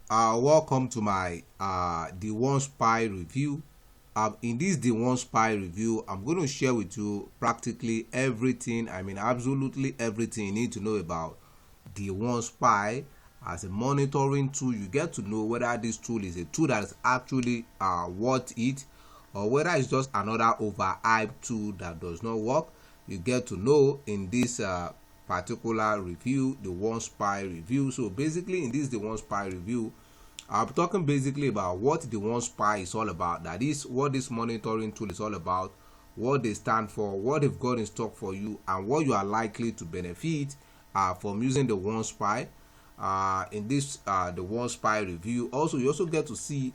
Welcome to my the one spy review. In this the one spy review, I'm going to share with you practically everything. I mean, absolutely everything you need to know about the one spy as a monitoring tool. You get to know whether this tool is a tool that is actually worth it, or whether it's just another overhyped tool that does not work. You get to know in this particular review, the one spy review. So basically in this the one spy review, I'm talking basically about what the one spy is all about. That is what this monitoring tool is all about, what they stand for, what they've got in stock for you, and what you are likely to benefit from using the one spy in this the one spy review. Also, you also get to see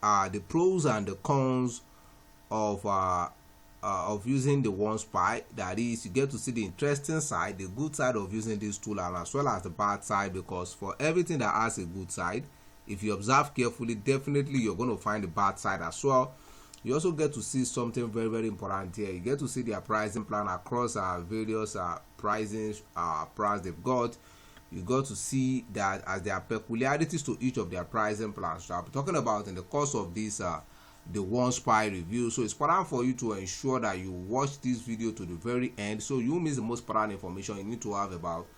the pros and the cons of using the one spy. That is, you get to see the interesting side, the good side of using this tool, and as well as the bad side, because for everything that has a good side, if you observe carefully, definitely you're going to find the bad side as well. You also get to see something very, very important here. You get to see their pricing plan across various pricing price they've got. You got to see that as there are peculiarities to each of their pricing plans. So I'll be talking about in the course of this the one spy review. So it's important for you to ensure that you watch this video to the very end, so you miss the most important information you need to have about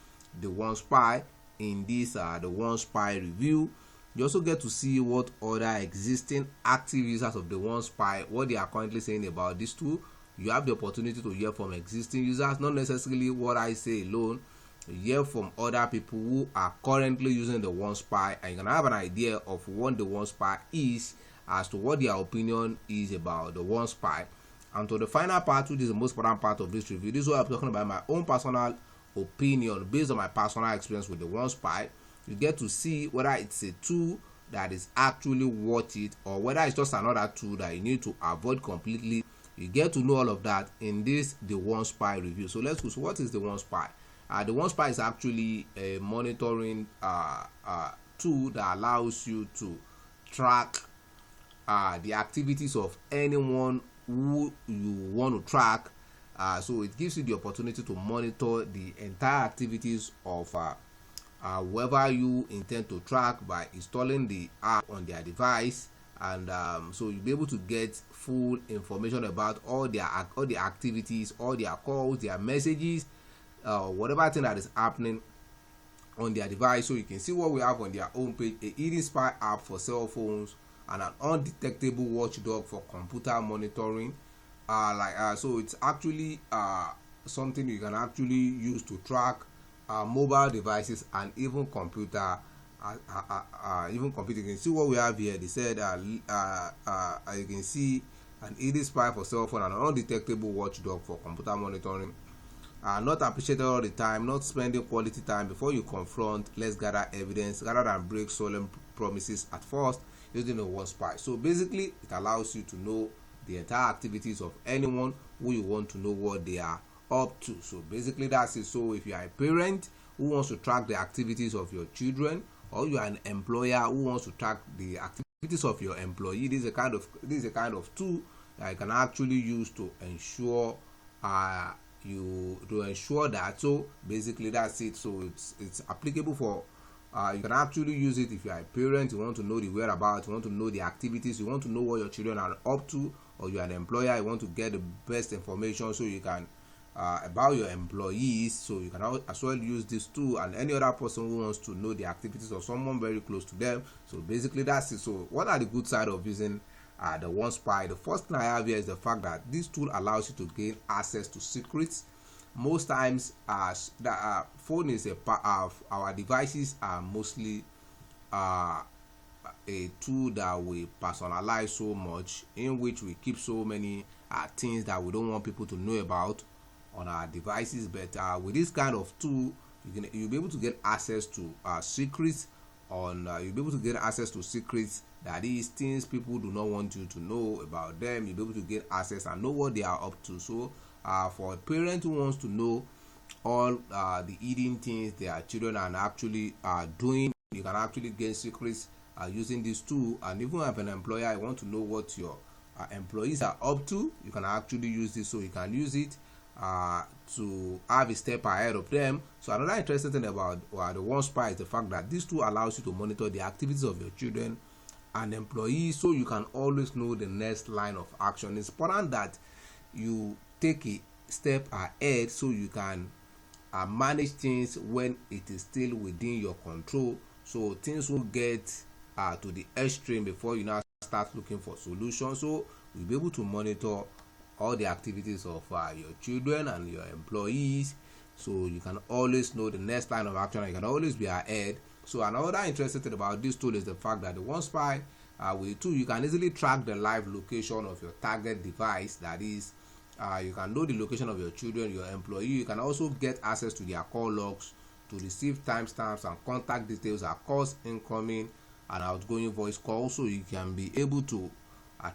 the one spy in this the one spy review. You also get to see what other existing active users of the one spy, what they are currently saying about this tool. You have the opportunity to hear from existing users, not necessarily what I say alone. You hear from other people who are currently using the one spy, and you can have an idea of what the one spy is, as to what their opinion is about the one spy. And to the final part, which is the most important part of this review, this is what I'm talking about, my own personal opinion based on my personal experience with the one spy. You get to see whether it's a tool that is actually worth it, or whether it's just another tool that you need to avoid completely. You get to know all of that in this the one spy review. So let's go. So what is the one spy? The one spy is actually a monitoring tool that allows you to track the activities of anyone who you want to track. So it gives you the opportunity to monitor the entire activities of whoever you intend to track by installing the app on their device. And so you'll be able to get full information about all the activities, all their calls, their messages, whatever thing that is happening on their device. So you can see what we have on their homepage: a hidden spy app for cell phones and an undetectable watchdog for computer monitoring. So it's actually something you can actually use to track mobile devices and even computer. You can see what we have here. They said you can see an hidden spy for cell phone and an undetectable watchdog for computer monitoring. Not appreciated all the time, not spending quality time before you confront, let's gather evidence rather than break solemn promises at first, using a one spy. So basically it allows you to know the entire activities of anyone who you want to know what they are up to. So basically that's it. So if you are a parent who wants to track the activities of your children, or you are an employer who wants to track the activities of your employee, this is a kind of tool that you can actually use to ensure that. So basically that's it. So it's applicable for you can actually use it if you are a parent, you want to know the whereabouts, you want to know the activities, you want to know what your children are up to, or you are an employer, you want to get the best information so you can about your employees. So you can as well use this tool, and any other person who wants to know the activities of someone very close to them. So basically that's it. So what are the good side of using the one spy? The first thing I have here is the fact that this tool allows you to gain access to secrets. Most times the phone is a part of our devices are mostly a tool that we personalize so much, in which we keep so many things that we don't want people to know about on our devices. But with this kind of tool, you'll be able to get access to secrets on you'll be able to get access to secrets, that is things people do not want you to know about them. You'll be able to get access and know what they are up to. So for a parent who wants to know all the hidden things their children are actually doing, you can actually gain secrets using this tool. And even as an employer, you want to know what your employees are up to, you can actually use this. So you can use it to have a step ahead of them. So another interesting thing about the Theonespy is the fact that this tool allows you to monitor the activities of your children and employees, so you can always know the next line of action. It's important that you take a step ahead so you can manage things when it is still within your control, so things will get to the extreme before you now start looking for solutions. So you'll be able to monitor all the activities of your children and your employees, so you can always know the next line of action and you can always be ahead. So another interesting thing about this tool is the fact that the Theonespy with the tool, you can easily track the live location of your target device. That is, you can know the location of your children, your employee. You can also get access to their call logs to receive timestamps and contact details across incoming and outgoing voice calls, so you can be able to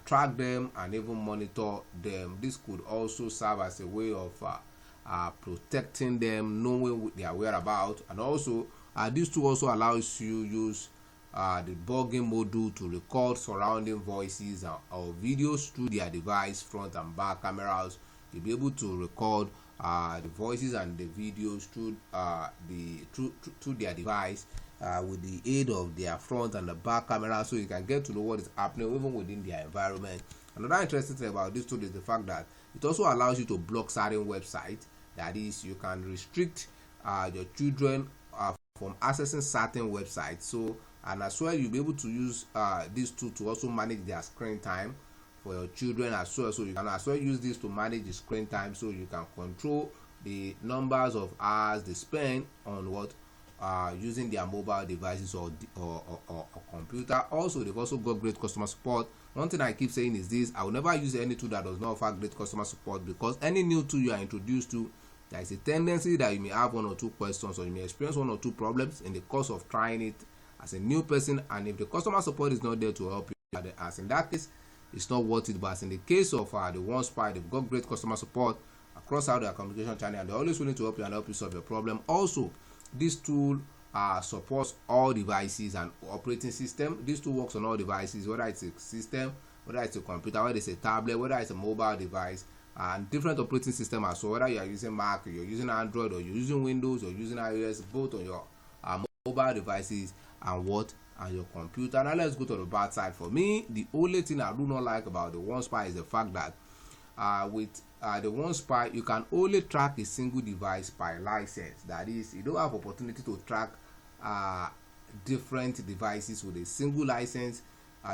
track them and even monitor them. This could also serve as a way of protecting them, knowing their whereabouts. And also this tool also allows you use the debugging module to record surrounding voices or videos through their device front and back cameras. You'll be able to record the voices and the videos through through their device with the aid of their front and the back camera, so you can get to know what is happening even within their environment. Another interesting thing about this tool is the fact that it also allows you to block certain websites. That is, you can restrict your children from accessing certain websites. So, and as well, you'll be able to use this tool to also manage their screen time for your children as well. So you can as well use this to manage the screen time, so you can control the numbers of hours they spend on what using their mobile devices or computer. Also, they've also got great customer support. One thing I keep saying is this: I will never use any tool that does not offer great customer support, because any new tool you are introduced to, there is a tendency that you may have one or two questions or you may experience one or two problems in the course of trying it as a new person, and if the customer support is not there to help you, as in that case, it's not worth it. But as in the case of the Theonespy, they've got great customer support across all their communication channel, and they're always willing to help you and help you solve your problem. Also, this tool supports all devices and operating system. This tool works on all devices, whether it's a system, whether it's a computer, whether it's a tablet, whether it's a mobile device, and different operating system as well. Whether you are using Mac, you're using Android, or you're using Windows, or using iOS, both on your mobile devices and your computer. Now let's go to the bad side. For me, the only thing I do not like about the Theonespy is the fact that with the Theonespy, you can only track a single device by license. That is, you don't have opportunity to track different devices with a single license.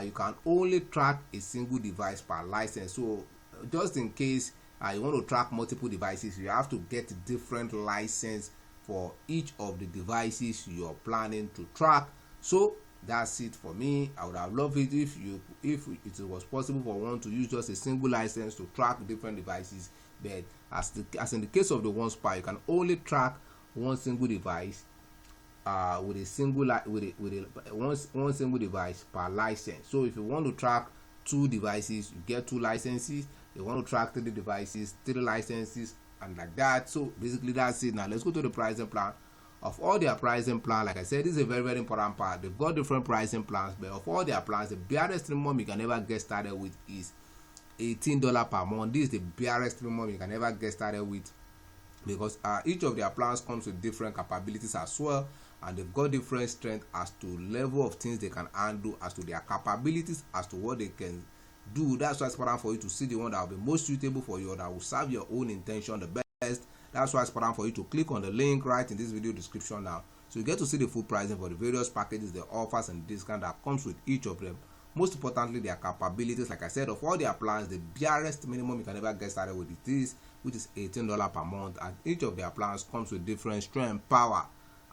You can only track a single device per license. So just in case you want to track multiple devices, you have to get different license for each of the devices you're planning to track. So that's it for me. I would have loved it if it was possible for one to use just a single license to track different devices, but as in the case of the Theonespy, you can only track one single device with a single one single device per license. So if you want to track two devices, you get two licenses. You want to track 3 devices, 3 licenses, and like that. So basically that's it. Now let's go to the pricing plan. Of all their pricing plan, like I said, this is a very, very important part. They've got different pricing plans, but of all their plans, the barest minimum you can ever get started with is $18 per month. This is the barest minimum you can ever get started with, because each of their plans comes with different capabilities as well, and they've got different strength as to level of things they can handle, as to their capabilities, as to what they can do. That's why it's important for you to see the one that will be most suitable for you, or that will serve your own intention the best. That's why it's important for you to click on the link right in this video description now, so you get to see the full pricing for the various packages, the offers and discount that comes with each of them. Most importantly, their capabilities. Like I said, of all their plans, the barest minimum you can ever get started with is this, which is $18 per month, and each of their plans comes with different strength, power,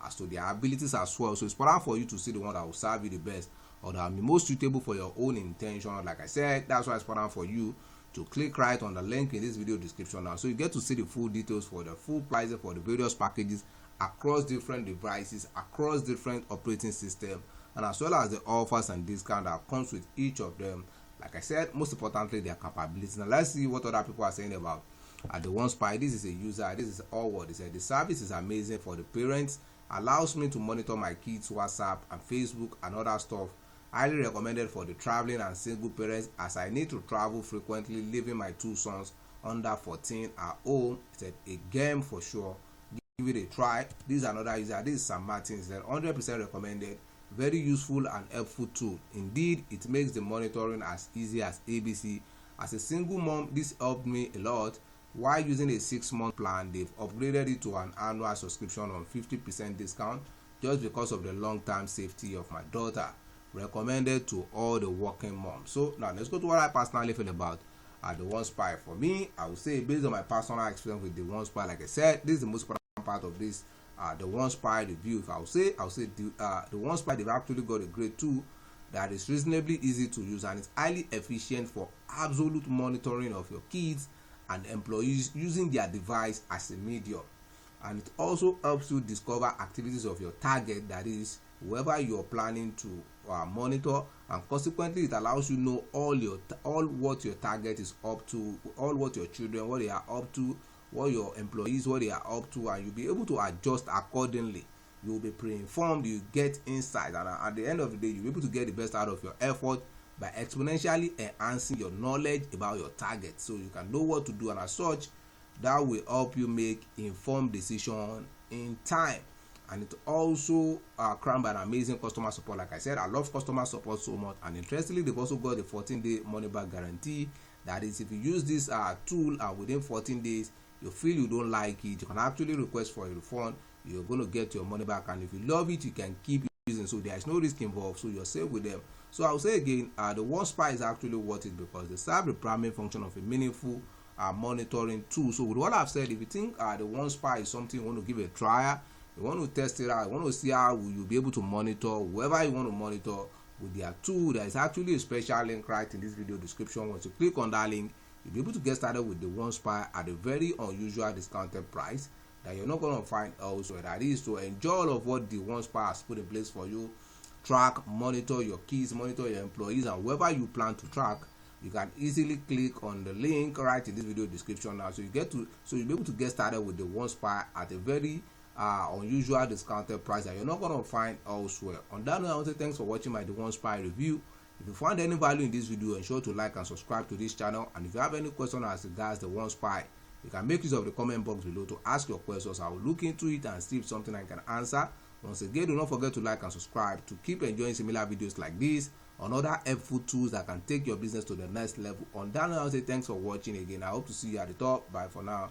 as to their abilities as well. So it's important for you to see the one that will serve you the best, or that will be most suitable for your own intention. Like I said, that's why it's important for you to click right on the link in this video description now, so you get to see the full details for the full prices for the various packages across different devices, across different operating systems, and as well as the offers and discount that comes with each of them. Like I said, most importantly, their capabilities. Now let's see what other people are saying about the Theonespy. This is a user. This is all what they said. The service is amazing for the parents, allows me to monitor my kids' WhatsApp and Facebook and other stuff. Highly recommended for the traveling and single parents, as I need to travel frequently, leaving my 2 sons under 14 at home. He said a game for sure. Give it a try. This is another user. This is Sam Martin. He said 100% recommended. Very useful and helpful tool. Indeed, it makes the monitoring as easy as ABC. As a single mom, this helped me a lot. While using a 6-month plan, they've upgraded it to an annual subscription on 50% discount just because of the long-term safety of my daughter. Recommended to all the working moms. So now let's go to what I personally feel about the One Spy. For me, I would say based on my personal experience with the One Spy, like I said, this is the most important part of this the One Spy review. If I'll say the One Spy, they've actually got a great tool that is reasonably easy to use and it's highly efficient for absolute monitoring of your kids and employees using their device as a medium. And it also helps you discover activities of your target, that is whoever you're planning to monitor, and consequently it allows you know all what your target is up to, all what your children, what they are up to, what your employees, what they are up to, and you'll be able to adjust accordingly. You will be pre-informed, you get insight, and at the end of the day you'll be able to get the best out of your effort by exponentially enhancing your knowledge about your target, so you can know what to do, and as such that will help you make informed decision in time. And it also crowned by an amazing customer support. Like I said, I love customer support so much, and interestingly they've also got a 14-day money back guarantee. That is, if you use this tool and within 14 days you feel you don't like it, you can actually request for a refund. You're going to get your money back, and if you love it you can keep using, so there is no risk involved, so you're safe with them. So I'll say again, the One Spy is actually worth it because they serve the primary function of a meaningful monitoring tool. So with what I've said, if you think the One Spy is something you want to give a trial, you want to test it out, you want to see how you'll be able to monitor whoever you want to monitor with their tool, there is actually a special link right in this video description. Once you click on that link, you'll be able to get started with the One Spy at a very unusual discounted price that you're not going to find elsewhere. That is to enjoy all of what the One Spy has put in place for you. Track, monitor your kids, monitor your employees, and whoever you plan to track. You can easily click on the link right in this video description now, so you'll be able to get started with the One Spy at a very unusual discounted price that you're not going to find elsewhere. On that note, I want to say thanks for watching my The One Spy review. If you found any value in this video, ensure to like and subscribe to this channel. And if you have any question as regards the One Spy, you can make use of the comment box below to ask your questions. I will look into it and see if something I can answer. Once again, do not forget to like and subscribe to keep enjoying similar videos like this on other helpful tools that can take your business to the next level. On that note, I want to say thanks for watching again. I hope to see you at the top. Bye for now.